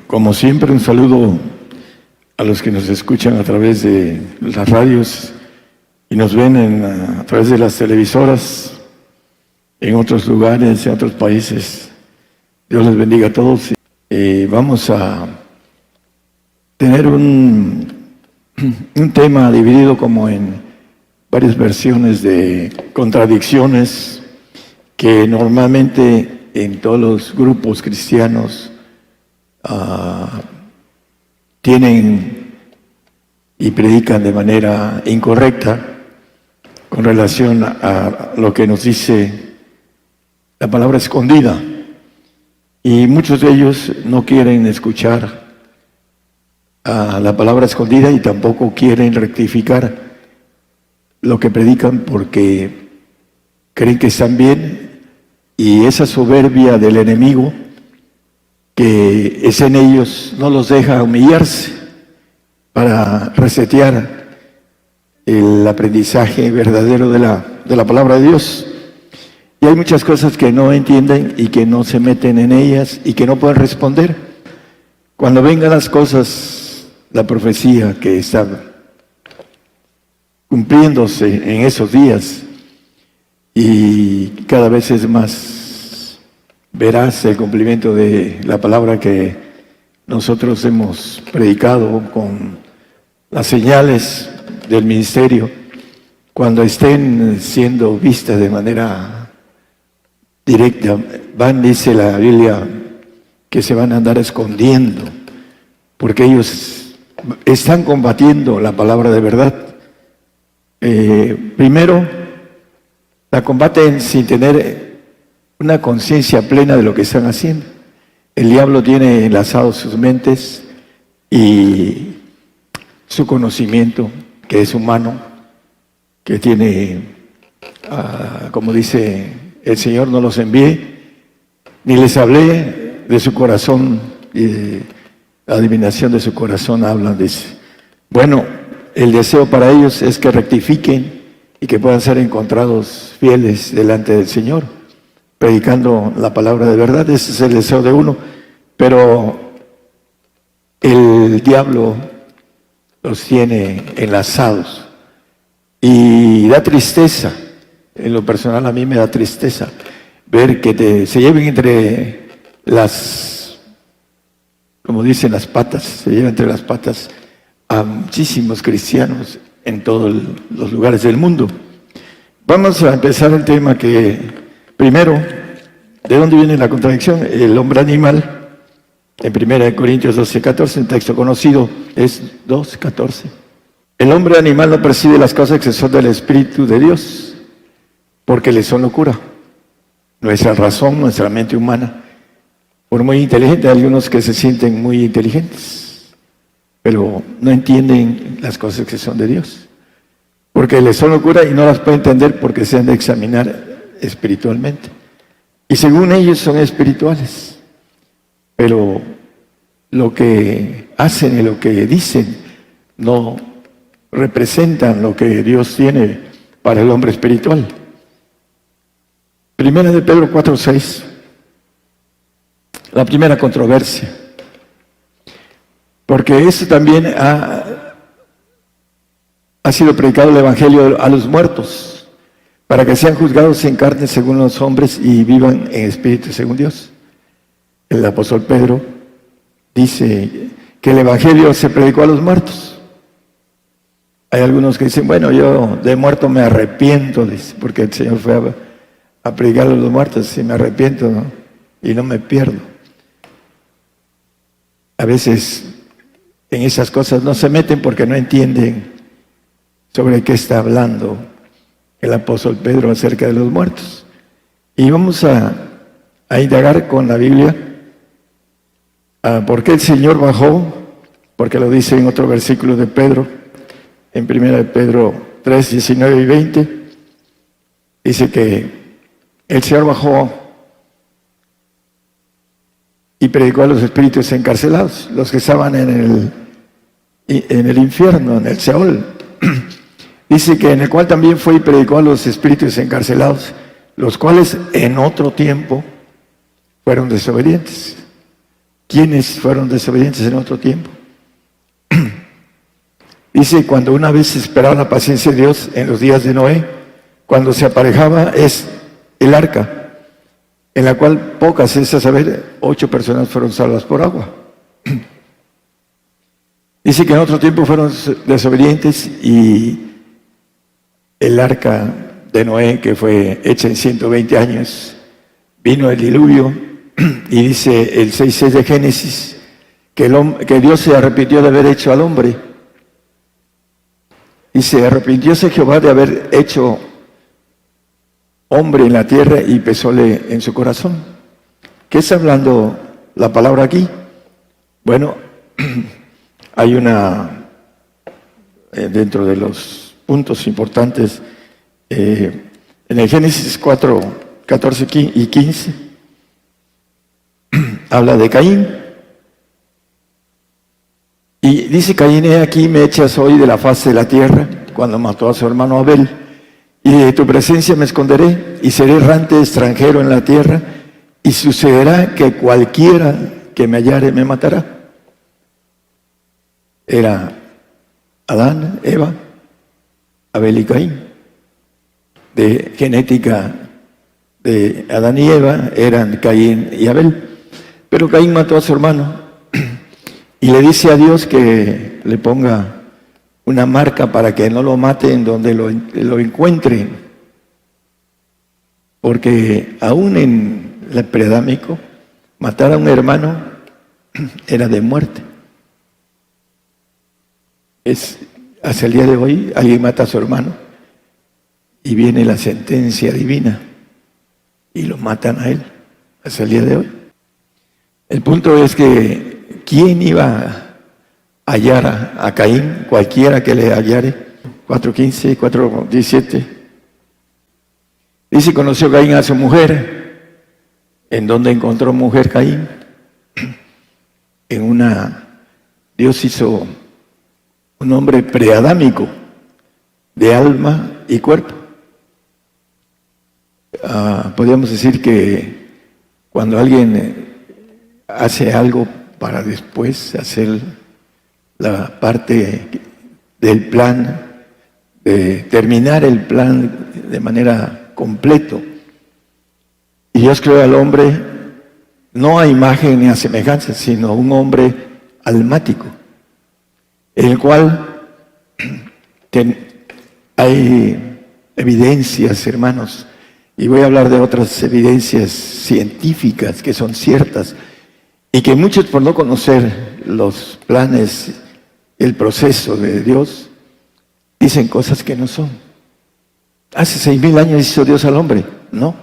Como siempre, un saludo a los que nos escuchan a través de las radios y nos ven a través de las televisoras en otros lugares, en otros países. Dios les bendiga a todos. Vamos a tener un tema dividido como en varias versiones de contradicciones que normalmente en todos los grupos cristianos tienen y predican de manera incorrecta con relación a lo que nos dice la palabra escondida. Y muchos de ellos no quieren escuchar a la palabra escondida y tampoco quieren rectificar lo que predican porque creen que están bien, y esa soberbia del enemigo que es en ellos no los deja humillarse para resetear el aprendizaje verdadero de la palabra de Dios. Y hay muchas cosas que no entienden y que no se meten en ellas y que no pueden responder. Cuando vengan las cosas, la profecía que está cumpliéndose en esos días, y cada vez es más veraz el cumplimiento de la palabra que nosotros hemos predicado con las señales del ministerio, cuando estén siendo vistas de manera directa, dice la Biblia, que se van a andar escondiendo, porque ellos están combatiendo la palabra de verdad. Primero, la combaten sin tener una conciencia plena de lo que están haciendo. El diablo tiene enlazados sus mentes y su conocimiento, que es humano, que tiene, como dice el Señor, no los envié, ni les hablé de su corazón, y la adivinación de su corazón hablan, dice. Bueno, el deseo para ellos es que rectifiquen y que puedan ser encontrados fieles delante del Señor, predicando la palabra de verdad. Ese es el deseo de uno, pero el diablo los tiene enlazados y da tristeza. En lo personal a mí me da tristeza ver que se lleven entre las, como dicen, las patas, se llevan entre las patas a muchísimos cristianos en todos los lugares del mundo. Vamos a empezar el tema que, primero, ¿de dónde viene la contradicción? El hombre animal, en 1 Corintios 12:14, un texto conocido, es 2:14. El hombre animal no percibe las cosas que son del Espíritu de Dios, porque le son locura. Nuestra razón, nuestra mente humana, por muy inteligente, hay algunos que se sienten muy inteligentes, pero no entienden las cosas que son de Dios, porque les son locura y no las pueden entender porque se han de examinar espiritualmente. Y según ellos son espirituales, pero lo que hacen y lo que dicen no representan lo que Dios tiene para el hombre espiritual. Primera de Pedro 4:6, la primera controversia. Porque eso también ha sido predicado el Evangelio a los muertos, para que sean juzgados en carne según los hombres y vivan en espíritu según Dios. El apóstol Pedro dice que el Evangelio se predicó a los muertos. Hay algunos que dicen, bueno, yo de muerto me arrepiento, dice, porque el Señor fue a predicar a los muertos y me arrepiento, ¿no? Y no me pierdo. A veces en esas cosas no se meten porque no entienden sobre qué está hablando el apóstol Pedro acerca de los muertos. Y vamos a indagar con la Biblia por qué el Señor bajó, porque lo dice en otro versículo de Pedro, en 1 Pedro 3:19 y 20, dice que el Señor bajó y predicó a los espíritus encarcelados, los que estaban en el infierno, en el Seol. Dice que en el cual también fue y predicó a los espíritus encarcelados, los cuales en otro tiempo fueron desobedientes. ¿Quiénes fueron desobedientes en otro tiempo? Dice, cuando una vez esperaba la paciencia de Dios en los días de Noé, cuando se aparejaba es el arca, en la cual pocas, es a saber, 8 personas fueron salvas por agua. Dice que en otro tiempo fueron desobedientes y el arca de Noé, que fue hecha en 120 años, vino el diluvio y dice el 6:6 de Génesis que Dios se arrepintió de haber hecho al hombre. Dice, arrepintióse Jehová de haber hecho hombre en la tierra y pesóle en su corazón. ¿Qué está hablando la palabra aquí? Bueno, hay dentro de los puntos importantes, en el Génesis 4, 14 y 15, habla de Caín. Y dice Caín, he aquí me echas hoy de la faz de la tierra, cuando mató a su hermano Abel. Y de tu presencia me esconderé, y seré errante extranjero en la tierra, y sucederá que cualquiera que me hallare me matará. Era Adán, Eva, Abel y Caín. De genética de Adán y Eva eran Caín y Abel. Pero Caín mató a su hermano y le dice a Dios que le ponga una marca para que no lo mate en donde lo encuentre. Porque aún en el preadámico, matar a un hermano era de muerte. Hasta el día de hoy alguien mata a su hermano y viene la sentencia divina y lo matan a él hasta el día de hoy. El punto es que ¿quién iba a hallar a Caín? Cualquiera que le hallare. 4:15, 4:17. Dice, conoció Caín a su mujer. ¿En dónde encontró mujer Caín? Dios hizo un hombre preadámico, de alma y cuerpo. Podríamos decir que cuando alguien hace algo para después hacer la parte del plan, de terminar el plan de manera completo. Y Dios creó al hombre no a imagen ni a semejanza, sino un hombre almático, en el cual hay evidencias, hermanos, y voy a hablar de otras evidencias científicas que son ciertas y que muchos, por no conocer los planes, el proceso de Dios, dicen cosas que no son. Hace 6,000 años hizo Dios al hombre, ¿no?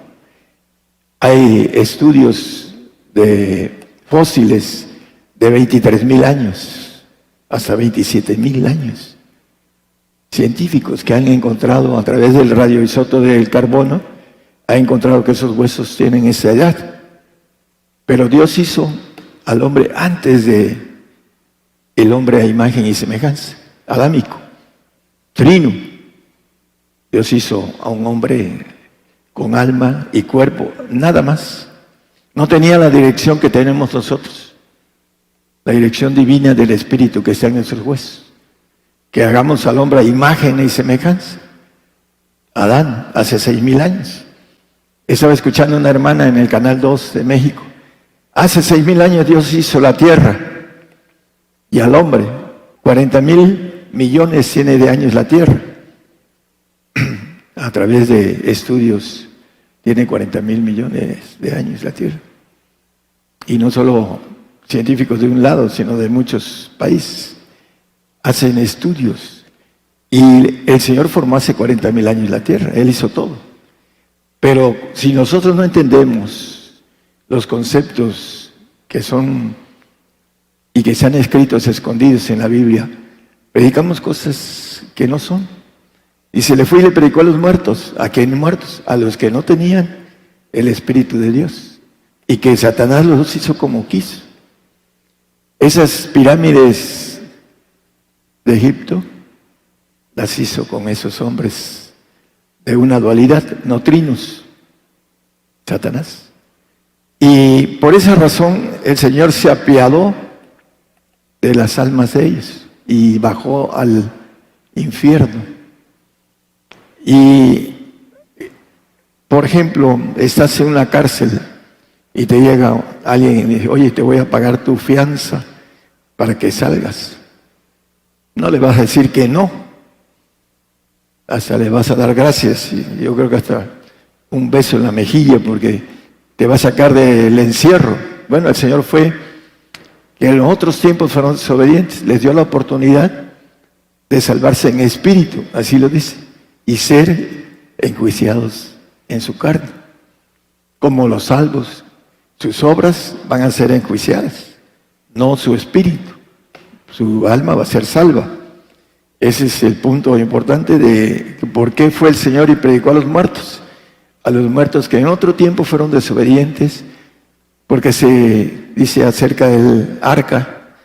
Hay estudios de fósiles de 23,000 años hasta 27,000 años. Científicos que han encontrado a través del radioisótopo del carbono, han encontrado que esos huesos tienen esa edad. Pero Dios hizo al hombre antes de el hombre a imagen y semejanza, adámico, trino. Dios hizo a un hombre con alma y cuerpo, nada más. No tenía la dirección que tenemos nosotros, la dirección divina del Espíritu que está en nuestros huesos. Que hagamos al hombre a imagen y semejanza. Adán, hace 6,000 años. Estaba escuchando a una hermana en el Canal 2 de México. Hace 6,000 años Dios hizo la tierra y al hombre. 40,000 millones tiene de años la tierra. A través de estudios tiene 40,000 millones de años la tierra. Y no solo científicos de un lado, sino de muchos países. Hacen estudios. Y el Señor formó hace 40,000 años la tierra. Él hizo todo. Pero si nosotros no entendemos los conceptos que son y que se han escrito escondidos en la Biblia, predicamos cosas que no son. Y se le fue y le predicó a los muertos. ¿A quién muertos? A los que no tenían el Espíritu de Dios. Y que Satanás los hizo como quiso. Esas pirámides de Egipto las hizo con esos hombres de una dualidad, no trinos, Satanás. Y por esa razón el Señor se apiadó de las almas de ellos y bajó al infierno. Y, por ejemplo, estás en una cárcel y te llega alguien y dice, oye, te voy a pagar tu fianza para que salgas. No le vas a decir que no, hasta le vas a dar gracias, y yo creo que hasta un beso en la mejilla, porque te va a sacar del encierro. Bueno, el Señor fue, que en los otros tiempos fueron desobedientes, les dio la oportunidad de salvarse en espíritu, así lo dice, y ser enjuiciados en su carne. Como los salvos, sus obras van a ser enjuiciadas, no su espíritu. Su alma va a ser salva. Ese es el punto importante de por qué fue el Señor y predicó a los muertos que en otro tiempo fueron desobedientes, porque se dice acerca del arca,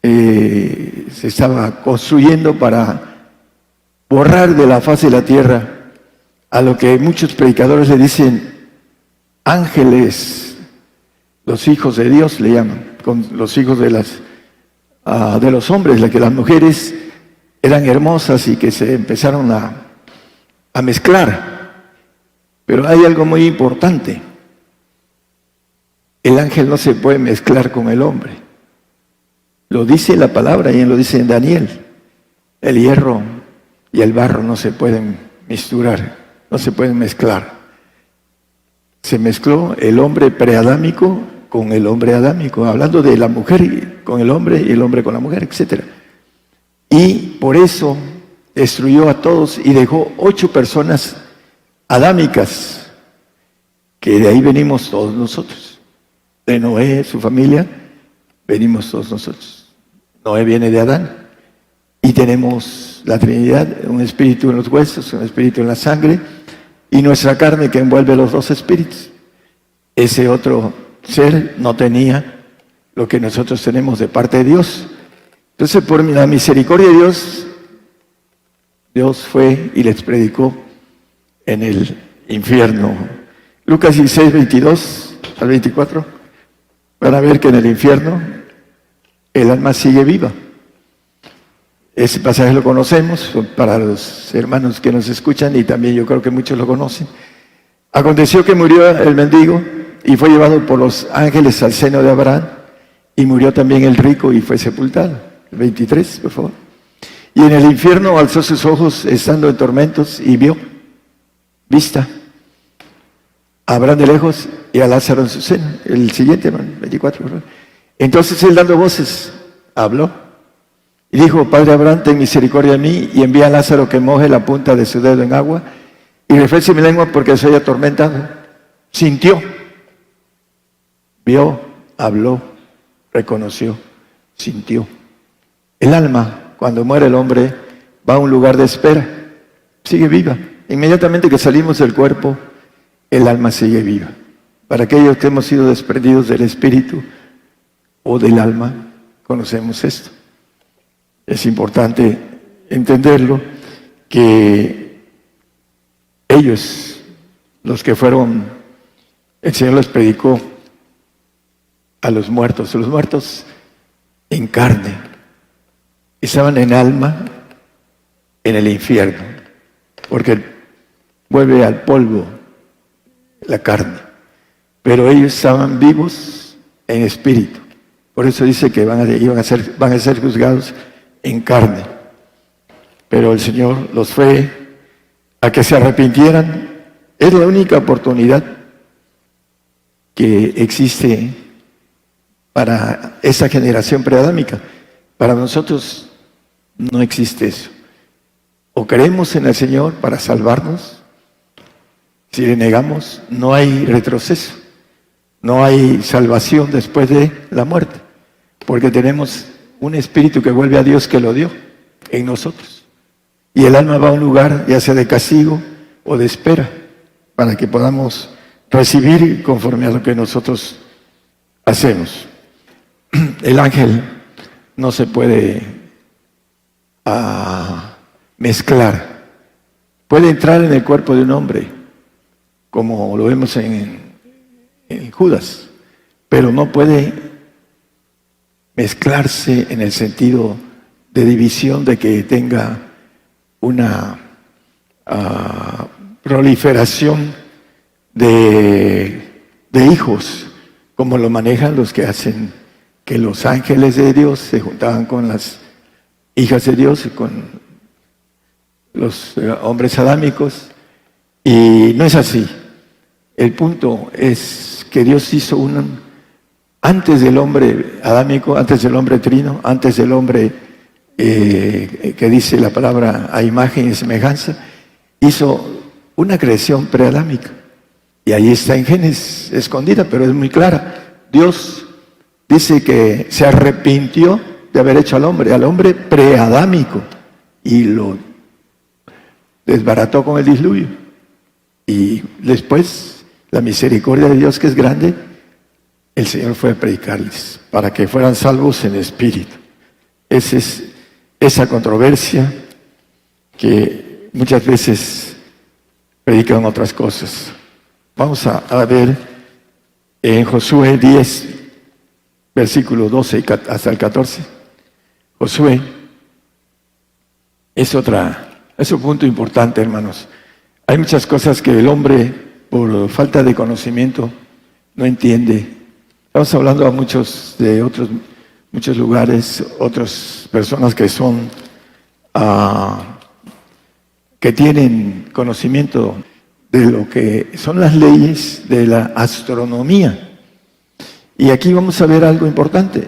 se estaba construyendo para borrar de la faz de la tierra a lo que muchos predicadores le dicen ángeles, los hijos de Dios le llaman, con los hijos de los hombres, que las mujeres eran hermosas y que se empezaron a mezclar. Pero hay algo muy importante. El ángel no se puede mezclar con el hombre. Lo dice la palabra y lo dice en Daniel. El hierro y el barro no se pueden misturar, no se pueden mezclar. Se mezcló el hombre preadámico con el hombre adámico, hablando de la mujer con el hombre y el hombre con la mujer, etc. Y por eso destruyó a todos y dejó 8 personas adámicas, que de ahí venimos todos nosotros. De Noé, su familia, venimos todos nosotros. Noé viene de Adán. Y tenemos la Trinidad, un espíritu en los huesos, un espíritu en la sangre, y nuestra carne que envuelve los 2 espíritus. Ese otro ser no tenía lo que nosotros tenemos de parte de Dios. Entonces, por la misericordia de Dios, Dios fue y les predicó en el infierno. Lucas 16, 22 al 24, van a ver que en el infierno el alma sigue viva. Ese pasaje lo conocemos para los hermanos que nos escuchan, y también yo creo que muchos lo conocen. Aconteció que murió el mendigo y fue llevado por los ángeles al seno de Abraham, y murió también el rico y fue sepultado. 23, por favor. Y en el infierno alzó sus ojos estando en tormentos y vio, vista, a Abraham de lejos y a Lázaro en su seno. El siguiente, hermano, 24, por favor. Entonces él, dando voces, habló y dijo, Padre Abraham, ten misericordia de mí y envía a Lázaro que moje la punta de su dedo en agua y refresque mi lengua porque soy atormentado. Sintió, vio, habló, reconoció, sintió. El alma, cuando muere el hombre, va a un lugar de espera, sigue viva. Inmediatamente que salimos del cuerpo, el alma sigue viva. Para aquellos que hemos sido desprendidos del espíritu o del alma, conocemos esto. Es importante entenderlo, que ellos, los que fueron, el Señor les predicó a los muertos en carne, estaban en alma en el infierno, porque vuelve al polvo la carne, pero ellos estaban vivos en espíritu. Por eso dice que van a ser juzgados en carne. Pero el Señor los fue a que se arrepintieran. Es la única oportunidad que existe para esa generación preadámica. Para nosotros no existe eso. O creemos en el Señor para salvarnos. Si le negamos, no hay retroceso. No hay salvación después de la muerte. Porque tenemos un espíritu que vuelve a Dios, que lo dio en nosotros. Y el alma va a un lugar, ya sea de castigo o de espera, para que podamos recibir conforme a lo que nosotros hacemos. El ángel no se puede mezclar. Puede entrar en el cuerpo de un hombre, como lo vemos en en Judas, pero no puede mezclarse en el sentido de división, de que tenga una proliferación de hijos, como lo manejan los que hacen que los ángeles de Dios se juntaban con las hijas de Dios y con los hombres adámicos, y no es así. El punto es que Dios hizo antes del hombre adámico, antes del hombre trino, antes del hombre que dice la palabra a imagen y semejanza, hizo una creación preadámica. Y ahí está en Génesis, escondida, pero es muy clara. Dios dice que se arrepintió de haber hecho al hombre preadámico, y lo desbarató con el diluvio. Y después, la misericordia de Dios, que es grande, el Señor fue a predicarles para que fueran salvos en espíritu. Esa es esa controversia que muchas veces predican otras cosas. Vamos a ver en Josué 10, versículo 12 hasta el 14. Josué es un punto importante, hermanos. Hay muchas cosas que el hombre, por falta de conocimiento, no entiende. Estamos hablando a muchos lugares, otras personas que son, que tienen conocimiento de lo que son las leyes de la astronomía. Y aquí vamos a ver algo importante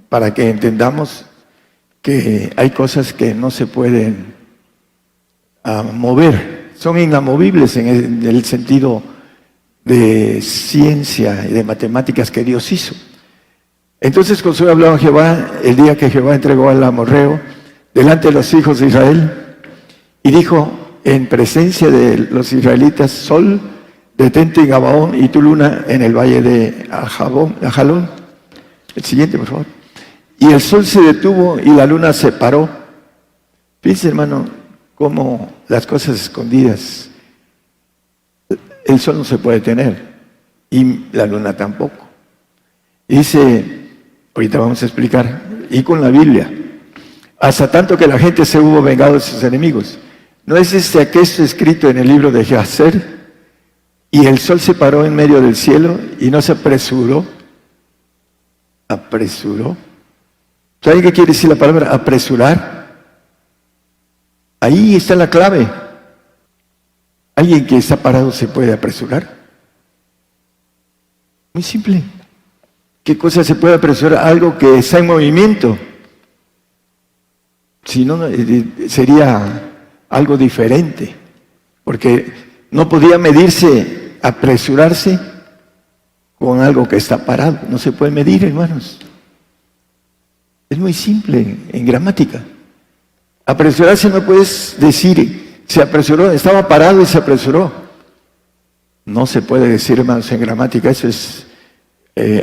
para que entendamos que hay cosas que no se pueden mover, son inamovibles en el sentido de ciencia y de matemáticas que Dios hizo. Entonces Josué habló a Jehová el día que Jehová entregó al amorreo delante de los hijos de Israel, y dijo en presencia de los israelitas: Sol, detente en Gabaón, y tu luna en el valle de Ajalón. El siguiente, por favor. Y el sol se detuvo y la luna se paró. Fíjense, hermano, cómo las cosas escondidas, el sol no se puede tener y la luna tampoco. Dice, ahorita vamos a explicar, y con la Biblia, hasta tanto que la gente se hubo vengado de sus enemigos. ¿No es aquesto escrito en el libro de Jacer? Y el sol se paró en medio del cielo y no se apresuró. ¿Apresuró? ¿Saben qué quiere decir la palabra apresurar? Ahí está la clave. ¿Alguien que está parado se puede apresurar? Muy simple. ¿Qué cosa se puede apresurar? Algo que está en movimiento. Si no, sería algo diferente. Porque no podía medirse, apresurarse con algo que está parado. No se puede medir, hermanos. Es muy simple en gramática. Apresurarse no puedes decir, se apresuró, estaba parado y se apresuró. No se puede decir, hermanos, en gramática. Eso es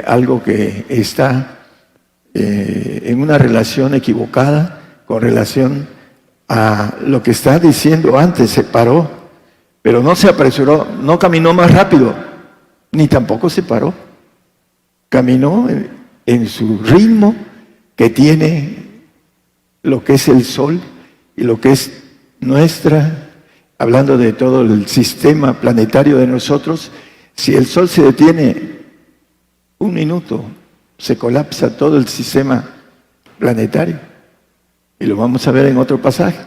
algo que está en una relación equivocada con relación a lo que está diciendo antes. Se paró, pero no se apresuró, no caminó más rápido, ni tampoco se paró. Caminó en su ritmo que tiene lo que es el sol y lo que es hablando de todo el sistema planetario de nosotros. Si el sol se detiene un minuto, se colapsa todo el sistema planetario. Y lo vamos a ver en otro pasaje.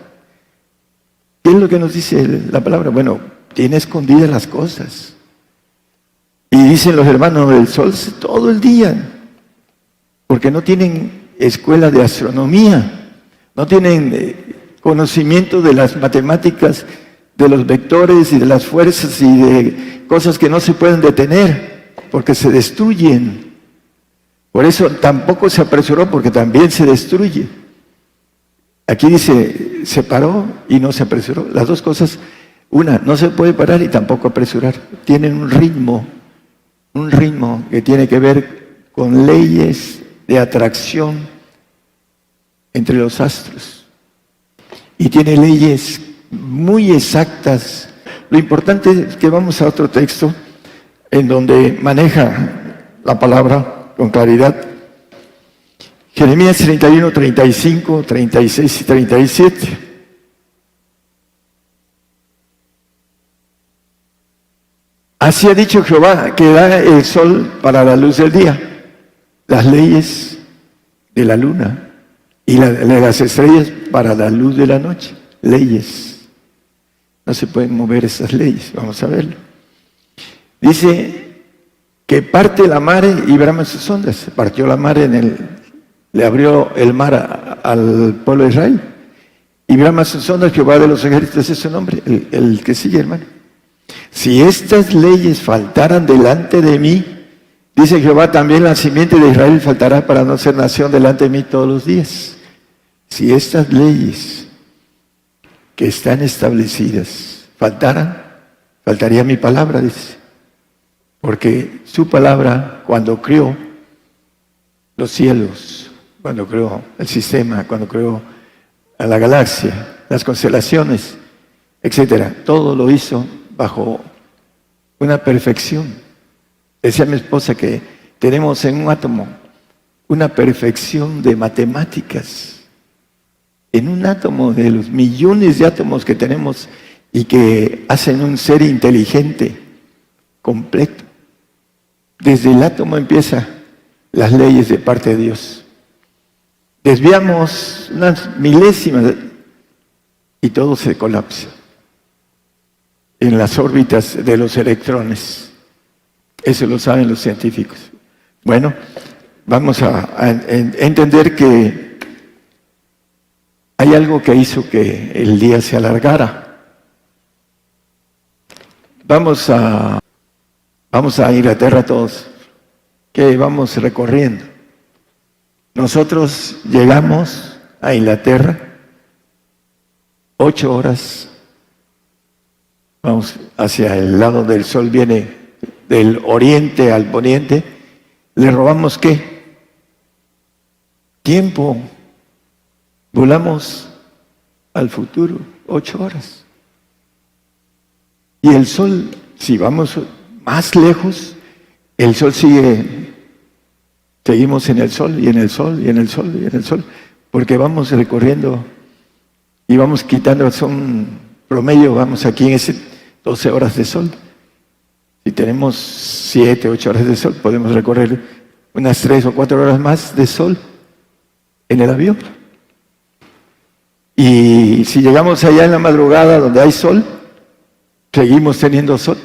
¿Qué es lo que nos dice la palabra? Bueno, tiene escondidas las cosas. Y dicen los hermanos, el sol todo el día, porque no tienen escuela de astronomía, no tienen conocimiento de las matemáticas, de los vectores y de las fuerzas y de cosas que no se pueden detener, porque se destruyen. Por eso tampoco se apresuró, porque también se destruye. Aquí dice, se paró y no se apresuró. Las dos cosas, una, no se puede parar y tampoco apresurar. Tienen un ritmo que tiene que ver con leyes de atracción entre los astros. Y tiene leyes muy exactas. Lo importante es que vamos a otro texto, en donde maneja la palabra con claridad. Jeremías 31, 35, 36 y 37. Así ha dicho Jehová, que da el sol para la luz del día, las leyes de la luna y las estrellas para la luz de la noche. Leyes. No se pueden mover esas leyes, vamos a verlo. Dice que parte la mar y brama sus ondas. Partió la mar le abrió el mar al pueblo de Israel. Y brama sus ondas, Jehová de los ejércitos es su nombre, el que sigue, hermano. Si estas leyes faltaran delante de mí, dice Jehová, también la simiente de Israel faltará para no ser nación delante de mí todos los días. Si estas leyes que están establecidas faltaran, faltaría mi palabra, dice. Porque su palabra, cuando creó los cielos, cuando creó el sistema, cuando creó a la galaxia, las constelaciones, etcétera, todo lo hizo bajo una perfección. Decía mi esposa que tenemos en un átomo una perfección de matemáticas. En un átomo, de los millones de átomos que tenemos y que hacen un ser inteligente, completo. Desde el átomo empiezan las leyes de parte de Dios. Desviamos unas milésimas y todo se colapsa en las órbitas de los electrones. Eso lo saben los científicos. Bueno, vamos a entender que hay algo que hizo que el día se alargara. Vamos a Inglaterra todos, que vamos recorriendo. Nosotros llegamos a Inglaterra 8 horas. Vamos hacia el lado del sol, viene del oriente al poniente. ¿Le robamos qué? Tiempo. Volamos al futuro 8 horas. Y el sol, si vamos más lejos, el sol seguimos en el sol y en el sol y en el sol y en el sol, porque vamos recorriendo y vamos quitando, son promedio, vamos aquí en ese 12 horas de sol. Si tenemos 7, 8 horas de sol, podemos recorrer unas 3 o 4 horas más de sol en el avión. Y si llegamos allá en la madrugada donde hay sol, seguimos teniendo sol.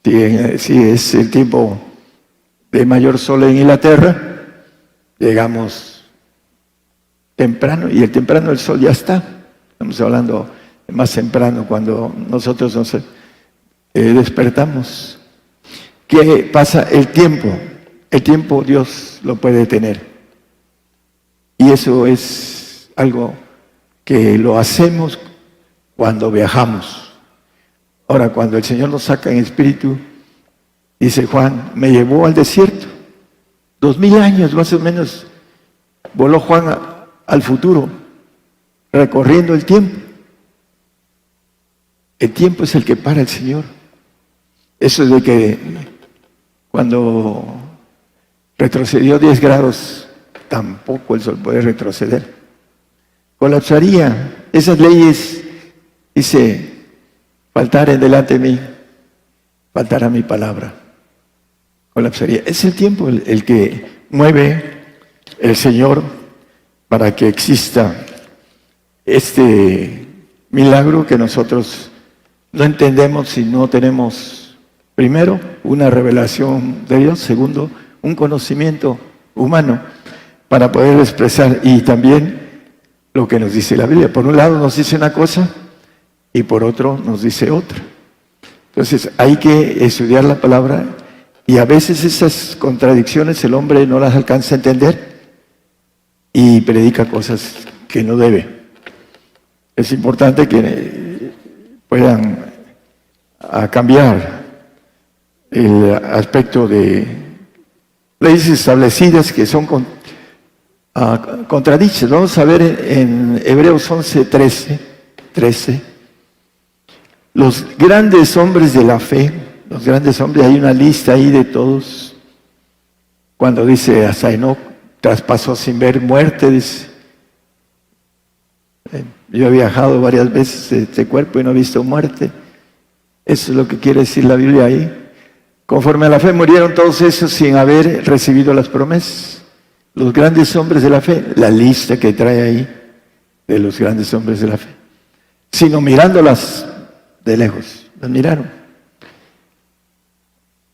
Si es el tiempo de mayor sol en Inglaterra, llegamos temprano, y el sol ya está. Estamos hablando más temprano, cuando nosotros nos despertamos. ¿Qué pasa? El tiempo Dios lo puede tener. Y eso es algo que lo hacemos cuando viajamos. Ahora, cuando el Señor nos saca en espíritu, dice Juan, me llevó al desierto. 2000 años más o menos voló Juan al futuro, recorriendo el tiempo. El tiempo es el que para el Señor. Eso es de que cuando retrocedió 10 grados, tampoco el sol puede retroceder. Colapsaría. Esas leyes, dice, faltaren delante de mí, faltará mi palabra. Colapsaría. Es el tiempo el que mueve el Señor para que exista este milagro que nosotros no entendemos si no tenemos, primero, una revelación de Dios, segundo, un conocimiento humano para poder expresar, y también lo que nos dice la Biblia. Por un lado nos dice una cosa y por otro nos dice otra. Entonces hay que estudiar la palabra, y a veces esas contradicciones el hombre no las alcanza a entender y predica cosas que no debe. Es importante que puedan cambiar el aspecto de leyes establecidas que son contradichas. Vamos a ver en Hebreos 11:13. Los grandes hombres de la fe Los grandes hombres, hay una lista ahí de todos. Cuando dice hasta Enoc traspasó sin ver muerte, dice. Yo he viajado varias veces de este cuerpo y no he visto muerte. Eso es lo que quiere decir la Biblia ahí. Conforme a la fe murieron todos esos sin haber recibido las promesas. Los grandes hombres de la fe, la lista que trae ahí de los grandes hombres de la fe. Sino mirándolas de lejos, las miraron.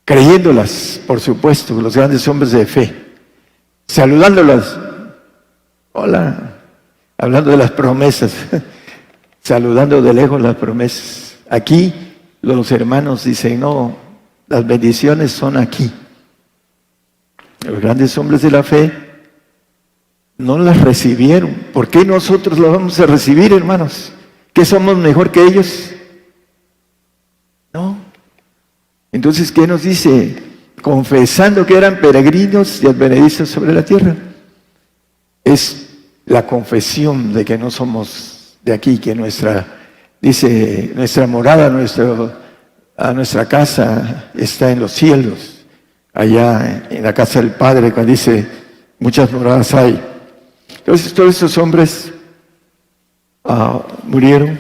Creyéndolas, por supuesto, los grandes hombres de fe. Saludándolas. Hola. Hablando de las promesas. Saludando de lejos las promesas. Aquí los hermanos dicen, no, las bendiciones son aquí. Los grandes hombres de la fe no las recibieron. ¿Por qué nosotros las vamos a recibir, hermanos? ¿Qué somos mejor que ellos? No. Entonces, ¿qué nos dice? Confesando que eran peregrinos y advenedizos sobre la tierra. Es la confesión de que no somos de aquí, que nuestra morada, nuestra casa está en los cielos, allá en la casa del Padre, cuando dice, muchas moradas hay. Entonces, todos estos hombres murieron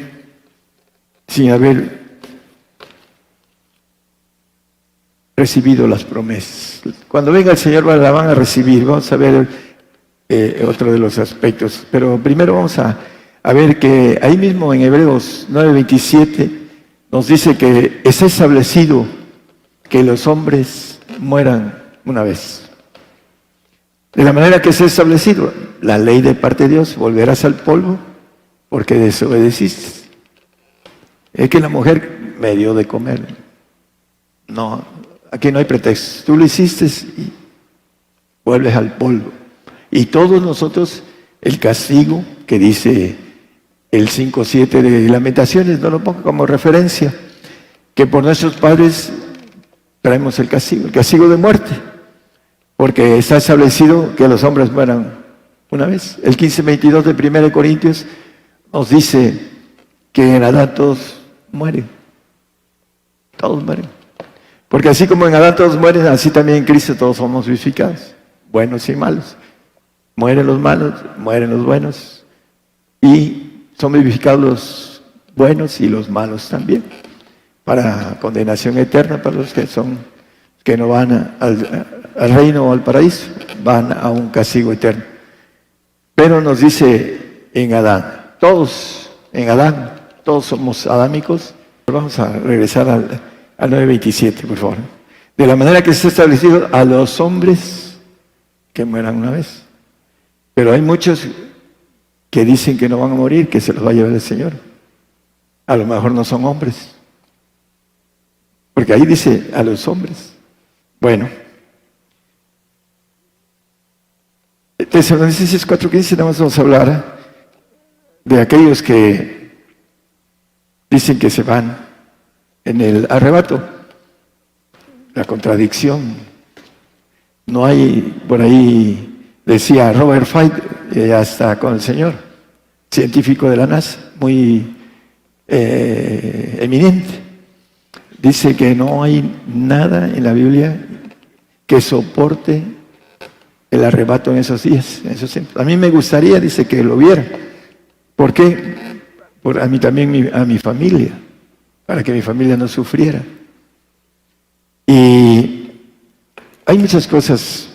sin haber recibido las promesas. Cuando venga el Señor la van a recibir. Vamos a ver otro de los aspectos. Pero primero vamos a ver que ahí mismo en Hebreos 9:27 nos dice que es establecido que los hombres mueran una vez. De la manera que es establecido, la ley de parte de Dios, volverás al polvo porque desobedeciste. Es que la mujer me dio de comer. No, aquí no hay pretexto. Tú lo hiciste y vuelves al polvo. Y todos nosotros, el castigo que dice el 5:7 de Lamentaciones, no lo pongo como referencia, que por nuestros padres traemos el castigo de muerte, porque está establecido que los hombres mueran una vez. El 15:22 de 1 Corintios nos dice que en Adán todos mueren. Todos mueren. Porque así como en Adán todos mueren, así también en Cristo todos somos vivificados, buenos y malos. Mueren los malos, mueren los buenos. Y son vivificados los buenos y los malos también. Para condenación eterna, para los que no van al reino o al paraíso, van a un castigo eterno. Pero nos dice en Adán, todos somos adámicos. Vamos a regresar al 9:27, por favor. De la manera que está establecido a los hombres que mueran una vez. Pero hay muchos que dicen que no van a morir, que se los va a llevar el Señor. A lo mejor no son hombres. Porque ahí dice a los hombres. Bueno. Tesalonicenses 4:15, nada más vamos a hablar de aquellos que dicen que se van en el arrebato. La contradicción. No hay por ahí. Decía Robert Fight, ya está con el Señor, científico de la NASA, muy eminente. Dice que no hay nada en la Biblia que soporte el arrebato en esos días, en esos tiempos. A mí me gustaría, dice, que lo viera. ¿Por qué? A mí también, a mi familia, para que mi familia no sufriera. Y hay muchas cosas.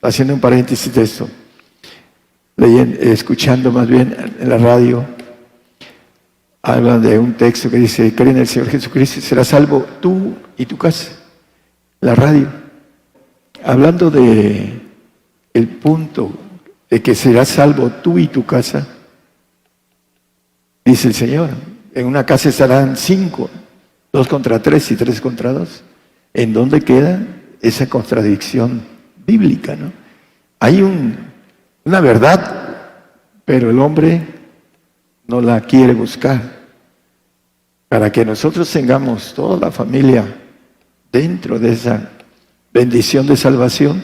Haciendo un paréntesis de esto, escuchando más bien en la radio, hablan de un texto que dice, cree en el Señor Jesucristo y serás salvo tú y tu casa. La radio, hablando de el punto de que serás salvo tú y tu casa, dice el Señor, en una casa estarán 5, 2 contra 3 y 3 contra 2. ¿En dónde queda esa contradicción bíblica, no? Hay una verdad, pero el hombre no la quiere buscar. Para que nosotros tengamos toda la familia dentro de esa bendición de salvación,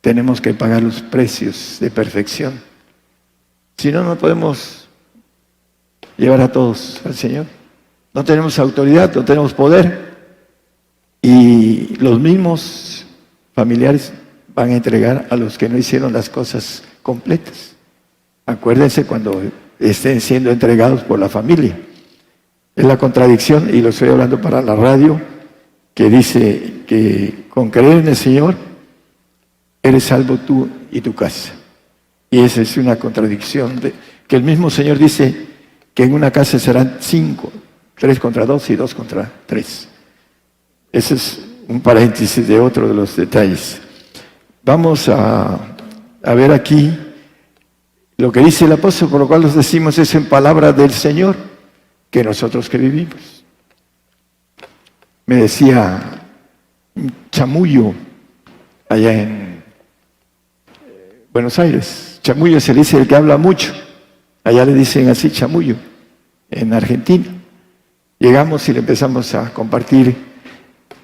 tenemos que pagar los precios de perfección. Si no, no podemos llevar a todos al Señor. No tenemos autoridad, no tenemos poder. y los mismos familiares van a entregar a los que no hicieron las cosas completas. Acuérdense cuando estén siendo entregados por la familia. Es la contradicción, y lo estoy hablando para la radio, que dice que con creer en el Señor eres salvo tú y tu casa. Y esa es una contradicción, que el mismo Señor dice que en una casa serán 5, 3 contra 2 y 2 contra 3. Ese es un paréntesis de otro de los detalles. Vamos a ver aquí lo que dice el apóstol, por lo cual los decimos es en palabra del Señor, que nosotros que vivimos. Me decía un chamullo allá en Buenos Aires. Chamullo se le dice el que habla mucho. Allá le dicen así, chamullo, en Argentina. Llegamos y le empezamos a compartir.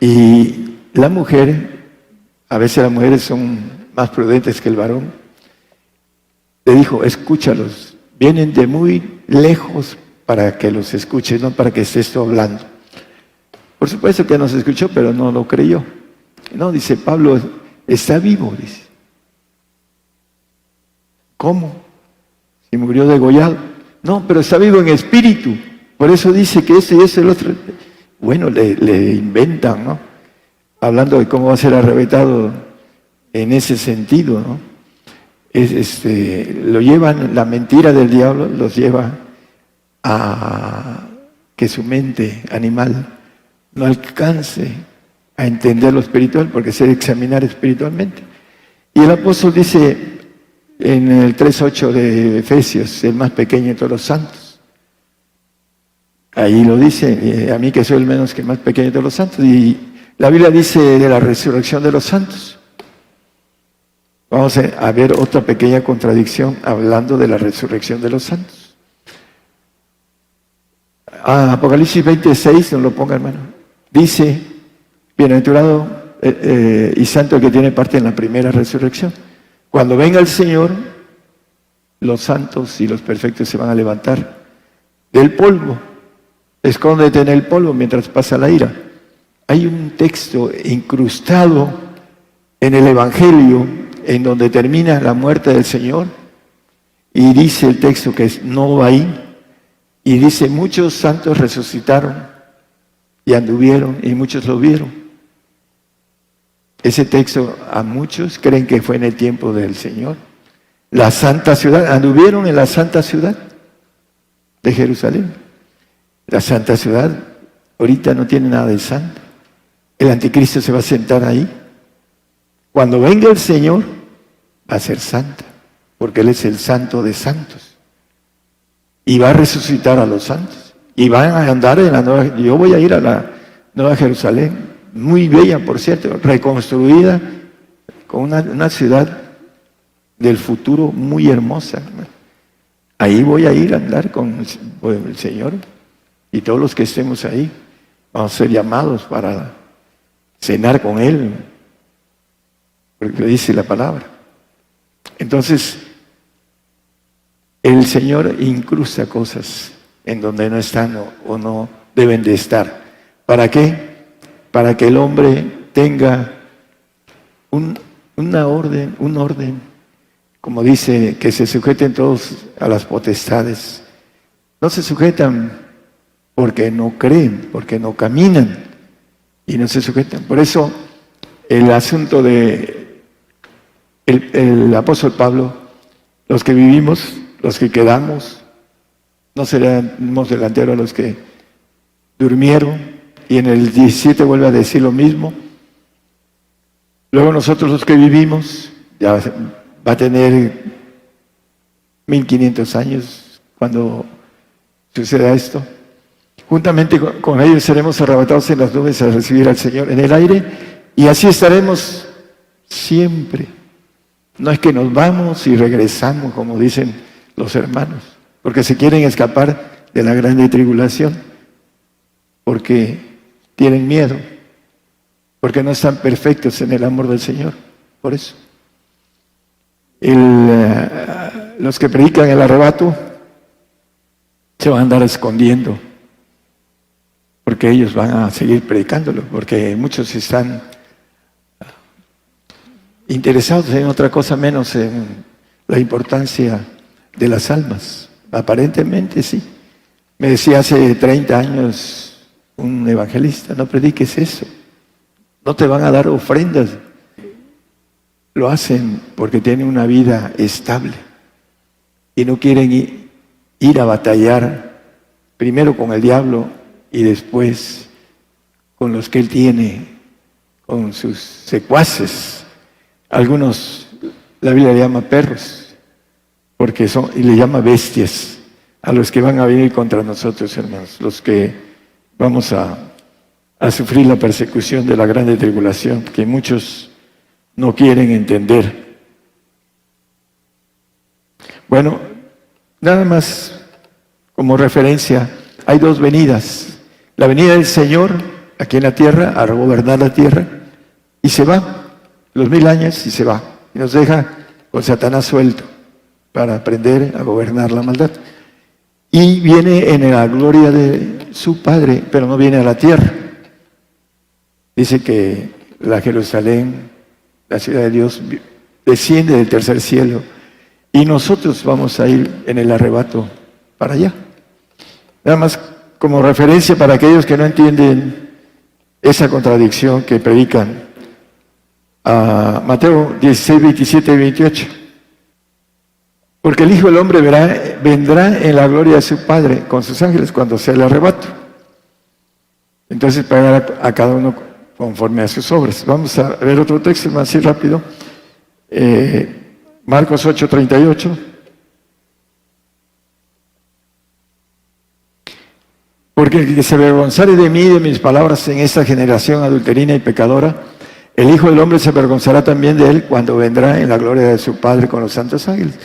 Y la mujer, a veces las mujeres son más prudentes que el varón, le dijo, escúchalos, vienen de muy lejos para que los escuches, no para que estés tú hablando. Por supuesto que nos escuchó, pero no lo creyó. No, dice Pablo, está vivo, dice. ¿Cómo? Si murió degollado. No, pero está vivo en espíritu. Por eso dice que ese y ese el otro. Bueno, le inventan, ¿no? Hablando de cómo va a ser arrebatado en ese sentido, ¿no? Lo llevan, la mentira del diablo los lleva a que su mente animal no alcance a entender lo espiritual, porque se debe examinar espiritualmente. Y el apóstol dice en el 3:8 de Efesios, el más pequeño de todos los santos. Ahí lo dice, a mí que soy el menos que el más pequeño de todos los santos. Y la Biblia dice de la resurrección de los santos. Vamos a ver otra pequeña contradicción hablando de la resurrección de los santos. Apocalipsis 26, no lo ponga, hermano. Dice, bienaventurado y santo el que tiene parte en la primera resurrección. Cuando venga el Señor, los santos y los perfectos se van a levantar del polvo. Escóndete en el polvo mientras pasa la ira. Hay un texto incrustado en el Evangelio en donde termina la muerte del Señor y dice el texto que no va ahí, y dice muchos santos resucitaron y anduvieron y muchos lo vieron. Ese texto a muchos creen que fue en el tiempo del Señor. La santa ciudad, anduvieron en la santa ciudad de Jerusalén. La santa ciudad ahorita no tiene nada de santo. El anticristo se va a sentar ahí. Cuando venga el Señor, va a ser santa, porque Él es el santo de santos. Y va a resucitar a los santos. Y van a andar en la nueva. Yo voy a ir a la Nueva Jerusalén, muy bella, por cierto, reconstruida, con una ciudad del futuro muy hermosa. Ahí voy a ir a andar con el Señor. Y todos los que estemos ahí, vamos a ser llamados para cenar con Él, porque lo dice la palabra. Entonces, el Señor incrusta cosas en donde no están o no deben de estar. ¿Para qué? Para que el hombre tenga un orden, como dice, que se sujeten todos a las potestades. No se sujetan porque no creen, porque no caminan y no se sujetan. Por eso el asunto de el apóstol Pablo, los que vivimos, los que quedamos, no seremos delanteros a los que durmieron, y en el 17 vuelve a decir lo mismo. Luego nosotros los que vivimos, ya va a tener 1500 años cuando suceda esto. Juntamente con ellos seremos arrebatados en las nubes a recibir al Señor en el aire, y así estaremos siempre. No es que nos vamos y regresamos, como dicen los hermanos, porque se quieren escapar de la grande tribulación, porque tienen miedo, porque no están perfectos en el amor del Señor. Por eso, los que predican el arrebato se van a andar escondiendo, porque ellos van a seguir predicándolo, porque muchos están interesados en otra cosa menos en la importancia de las almas. Aparentemente sí. Me decía hace 30 años un evangelista, no prediques eso, no te van a dar ofrendas. Lo hacen porque tienen una vida estable y no quieren ir a batallar primero con el diablo y después con los que él tiene, con sus secuaces. Algunos, la Biblia le llama perros, porque son, y le llama bestias, a los que van a venir contra nosotros, hermanos, los que vamos a sufrir la persecución de la grande tribulación, que muchos no quieren entender. Bueno, nada más como referencia, hay dos venidas. La venida del Señor aquí en la tierra, a gobernar la tierra, y se va, los 1000 años y se va, y nos deja con Satanás suelto para aprender a gobernar la maldad. Y viene en la gloria de su Padre, pero no viene a la tierra. Dice que la Jerusalén, la ciudad de Dios, desciende del tercer cielo y nosotros vamos a ir en el arrebato para allá. Nada más como referencia para aquellos que no entienden esa contradicción que predican a Mateo 16, 27 y 28. Porque el Hijo del Hombre vendrá en la gloria de su Padre con sus ángeles cuando sea el arrebato. Entonces pagará a cada uno conforme a sus obras. Vamos a ver otro texto más así rápido. Marcos 8, 38. Porque el que se avergonzare de mí y de mis palabras en esta generación adulterina y pecadora, el Hijo del Hombre se avergonzará también de él cuando vendrá en la gloria de su Padre con los santos ángeles.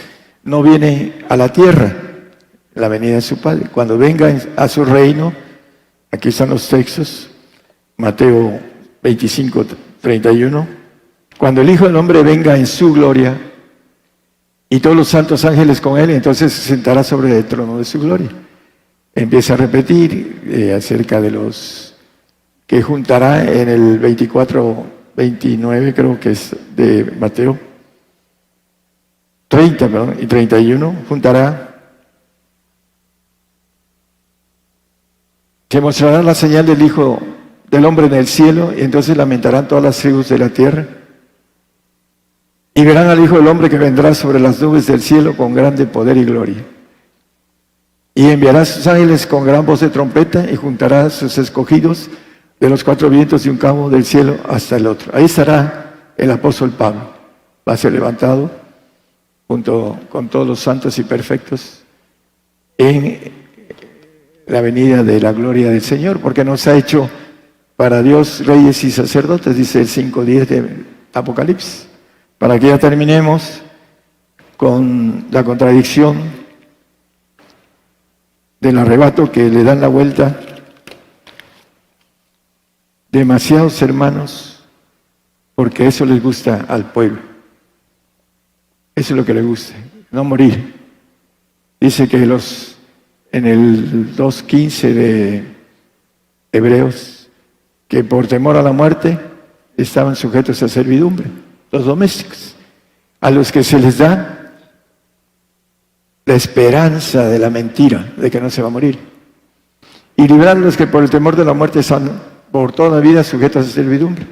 No viene a la tierra, la venida de su Padre. Cuando venga a su reino, aquí están los textos, Mateo 25, 31. Cuando el Hijo del Hombre venga en su gloria y todos los santos ángeles con él, entonces se sentará sobre el trono de su gloria. Empieza a repetir acerca de los que juntará en el 24, 29, creo que es de Mateo 30, perdón, y 31, juntará. Se mostrará la señal del Hijo del Hombre en el cielo, y entonces lamentarán todas las tribus de la tierra. Y verán al Hijo del Hombre que vendrá sobre las nubes del cielo con grande poder y gloria. Y enviará a sus ángeles con gran voz de trompeta y juntará a sus escogidos de los 4 vientos de un cabo del cielo hasta el otro. Ahí estará el apóstol Pablo. Va a ser levantado junto con todos los santos y perfectos en la venida de la gloria del Señor, porque nos ha hecho para Dios reyes y sacerdotes, dice el 5:10 de Apocalipsis. Para que ya terminemos con la contradicción del arrebato que le dan la vuelta demasiados hermanos, porque eso les gusta al pueblo. Eso es lo que le gusta, no morir. Dice que en el 2:15 de Hebreos, que por temor a la muerte estaban sujetos a servidumbre, los domésticos, a los que se les da la esperanza de la mentira, de que no se va a morir. Y librar a los que por el temor de la muerte están por toda la vida sujetos a servidumbre,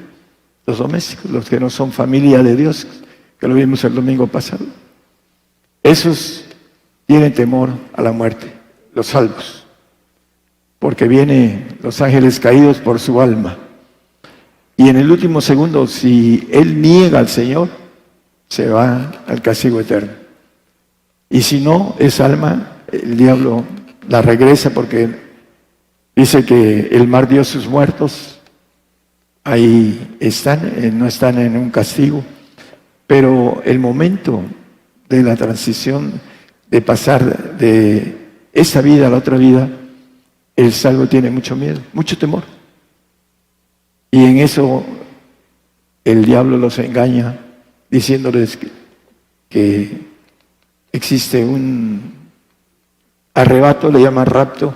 los domésticos, los que no son familia de Dios, que lo vimos el domingo pasado. Esos tienen temor a la muerte, los salvos, porque vienen los ángeles caídos por su alma. Y en el último segundo, si él niega al Señor, se va al castigo eterno. Y si no, esa alma, el diablo la regresa, porque dice que el mar dio sus muertos, ahí están, no están en un castigo, pero el momento de la transición, de pasar de esa vida a la otra vida, el salvo tiene mucho miedo, mucho temor. Y en eso el diablo los engaña, diciéndoles que existe un arrebato, le llaman rapto,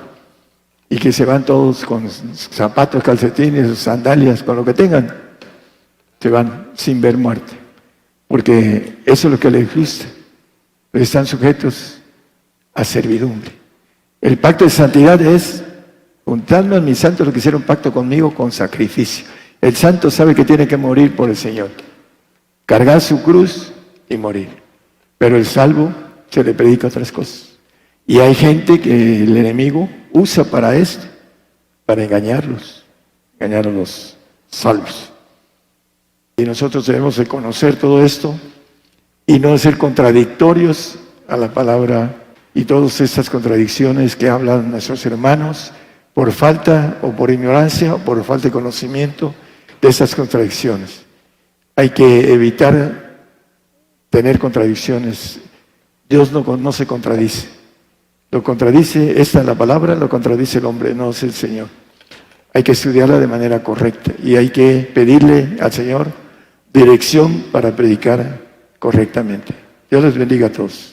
y que se van todos con zapatos, calcetines, sandalias, con lo que tengan, se van sin ver muerte, porque eso es lo que les gusta, pero están sujetos a servidumbre. El pacto de santidad es juntando a mis santos los que hicieron pacto conmigo con sacrificio. El santo sabe que tiene que morir por el Señor, cargar su cruz y morir, pero el salvo se le predica otras cosas. Y hay gente que el enemigo usa para esto, para engañarlos, engañar a los salvos. Y nosotros debemos de conocer todo esto y no ser contradictorios a la palabra y todas estas contradicciones que hablan nuestros hermanos por falta o por ignorancia o por falta de conocimiento de esas contradicciones. Hay que evitar tener contradicciones. Dios no se contradice. Lo contradice, esta es la palabra, lo contradice el hombre, no es el Señor. Hay que estudiarla de manera correcta y hay que pedirle al Señor dirección para predicar correctamente. Dios les bendiga a todos.